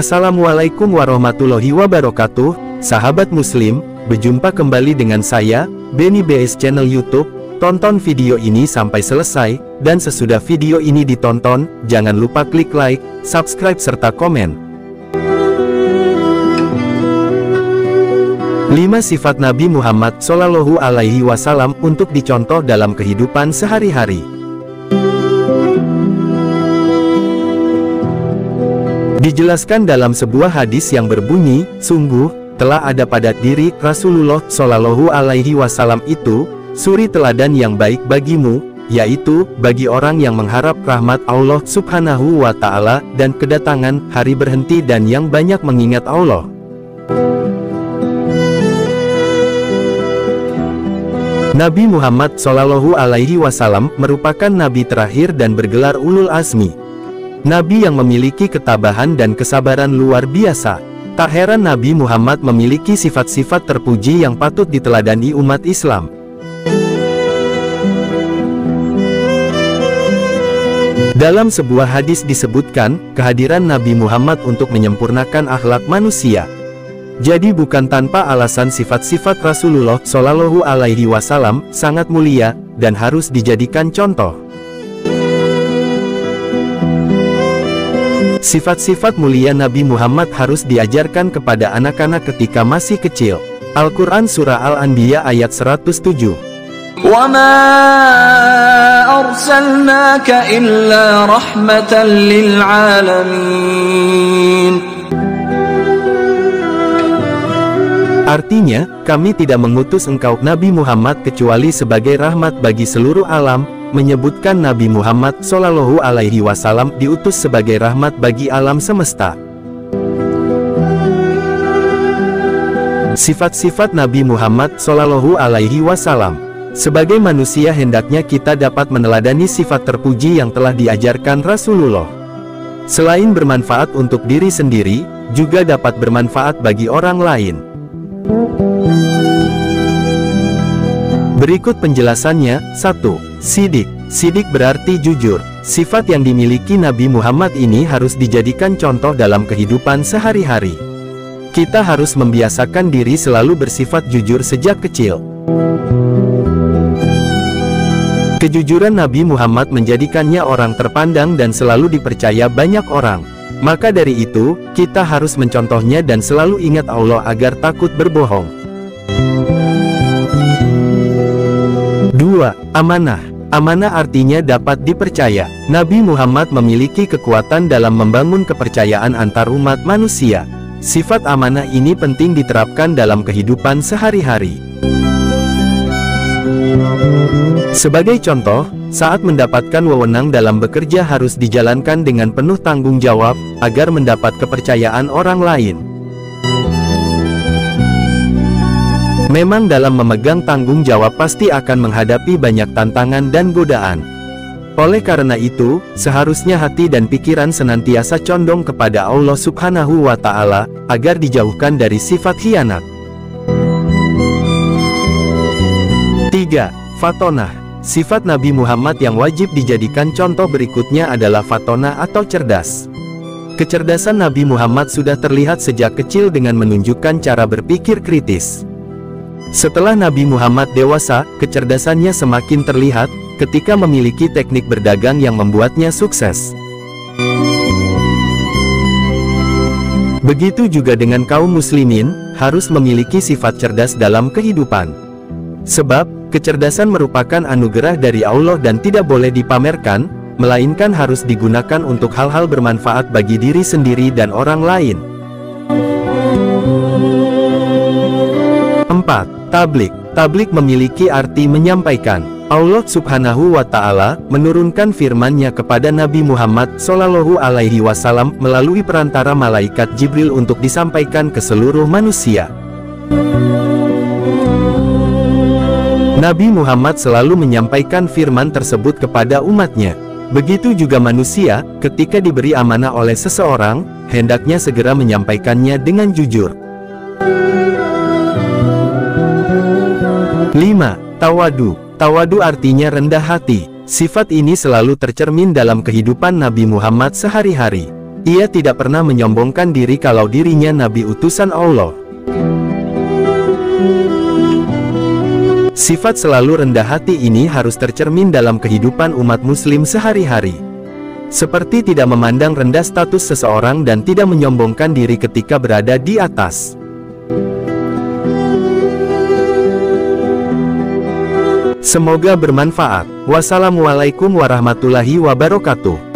Assalamualaikum warahmatullahi wabarakatuh, sahabat muslim, berjumpa kembali dengan saya, Benny BS Channel YouTube. Tonton video ini sampai selesai, dan sesudah video ini ditonton, jangan lupa klik like, subscribe serta komen. 5 sifat Nabi Muhammad Shallallahu Alaihi Wasallam untuk dicontoh dalam kehidupan sehari-hari. Dijelaskan dalam sebuah hadis yang berbunyi, sungguh, telah ada pada diri Rasulullah Shallallahu Alaihi Wasallam itu, suri teladan yang baik bagimu, yaitu, bagi orang yang mengharap rahmat Allah Subhanahu wa Ta'ala, dan kedatangan hari berhenti dan yang banyak mengingat Allah. Nabi Muhammad Shallallahu Alaihi Wasallam merupakan nabi terakhir dan bergelar ulul azmi. Nabi yang memiliki ketabahan dan kesabaran luar biasa. Tak heran Nabi Muhammad memiliki sifat-sifat terpuji yang patut diteladani umat Islam. Dalam sebuah hadis disebutkan, kehadiran Nabi Muhammad untuk menyempurnakan akhlak manusia. Jadi bukan tanpa alasan sifat-sifat Rasulullah Shallallahu Alaihi Wasallam sangat mulia, dan harus dijadikan contoh. Sifat-sifat mulia Nabi Muhammad harus diajarkan kepada anak-anak ketika masih kecil. Al-Quran Surah Al-Anbiya ayat 107. وَمَا أَرْسَلْنَاكَ إِلَّا رَحْمَةً لِلْعَالَمِينَ. Artinya, kami tidak mengutus engkau Nabi Muhammad kecuali sebagai rahmat bagi seluruh alam. Menyebutkan Nabi Muhammad Shallallahu Alaihi Wasallam diutus sebagai rahmat bagi alam semesta. Sifat-sifat Nabi Muhammad Shallallahu Alaihi Wasallam. Sebagai manusia hendaknya kita dapat meneladani sifat terpuji yang telah diajarkan Rasulullah. Selain bermanfaat untuk diri sendiri, juga dapat bermanfaat bagi orang lain. Berikut penjelasannya. 1. Sidik. Sidik berarti jujur. Sifat yang dimiliki Nabi Muhammad ini harus dijadikan contoh dalam kehidupan sehari-hari. Kita harus membiasakan diri selalu bersifat jujur sejak kecil. Kejujuran Nabi Muhammad menjadikannya orang terpandang dan selalu dipercaya banyak orang. Maka dari itu, kita harus mencontohnya dan selalu ingat Allah agar takut berbohong. 2. Amanah. Amanah artinya dapat dipercaya. Nabi Muhammad memiliki kekuatan dalam membangun kepercayaan antar umat manusia. Sifat amanah ini penting diterapkan dalam kehidupan sehari-hari. Sebagai contoh, saat mendapatkan wewenang dalam bekerja harus dijalankan dengan penuh tanggung jawab, agar mendapat kepercayaan orang lain. Memang dalam memegang tanggung jawab pasti akan menghadapi banyak tantangan dan godaan. Oleh karena itu, seharusnya hati dan pikiran senantiasa condong kepada Allah Subhanahu wa Ta'ala, agar dijauhkan dari sifat khianat. 3. Fatonah. Sifat Nabi Muhammad yang wajib dijadikan contoh berikutnya adalah fatonah atau cerdas. Kecerdasan Nabi Muhammad sudah terlihat sejak kecil dengan menunjukkan cara berpikir kritis. Setelah Nabi Muhammad dewasa, kecerdasannya semakin terlihat, ketika memiliki teknik berdagang yang membuatnya sukses. Begitu juga dengan kaum muslimin, harus memiliki sifat cerdas dalam kehidupan. Sebab, kecerdasan merupakan anugerah dari Allah dan tidak boleh dipamerkan, melainkan harus digunakan untuk hal-hal bermanfaat bagi diri sendiri dan orang lain. 4. Tablik. Tablik memiliki arti menyampaikan. Allah Subhanahu wa Ta'ala menurunkan firman-Nya kepada Nabi Muhammad Shallallahu Alaihi Wasallam melalui perantara malaikat Jibril untuk disampaikan ke seluruh manusia. Nabi Muhammad selalu menyampaikan firman tersebut kepada umatnya. Begitu juga manusia, ketika diberi amanah oleh seseorang, hendaknya segera menyampaikannya dengan jujur. 5. Tawadu. Tawadu artinya rendah hati. Sifat ini selalu tercermin dalam kehidupan Nabi Muhammad sehari-hari. Ia tidak pernah menyombongkan diri kalau dirinya nabi utusan Allah. Sifat selalu rendah hati ini harus tercermin dalam kehidupan umat muslim sehari-hari. Seperti tidak memandang rendah status seseorang dan tidak menyombongkan diri ketika berada di atas. Semoga bermanfaat. Wassalamualaikum warahmatullahi wabarakatuh.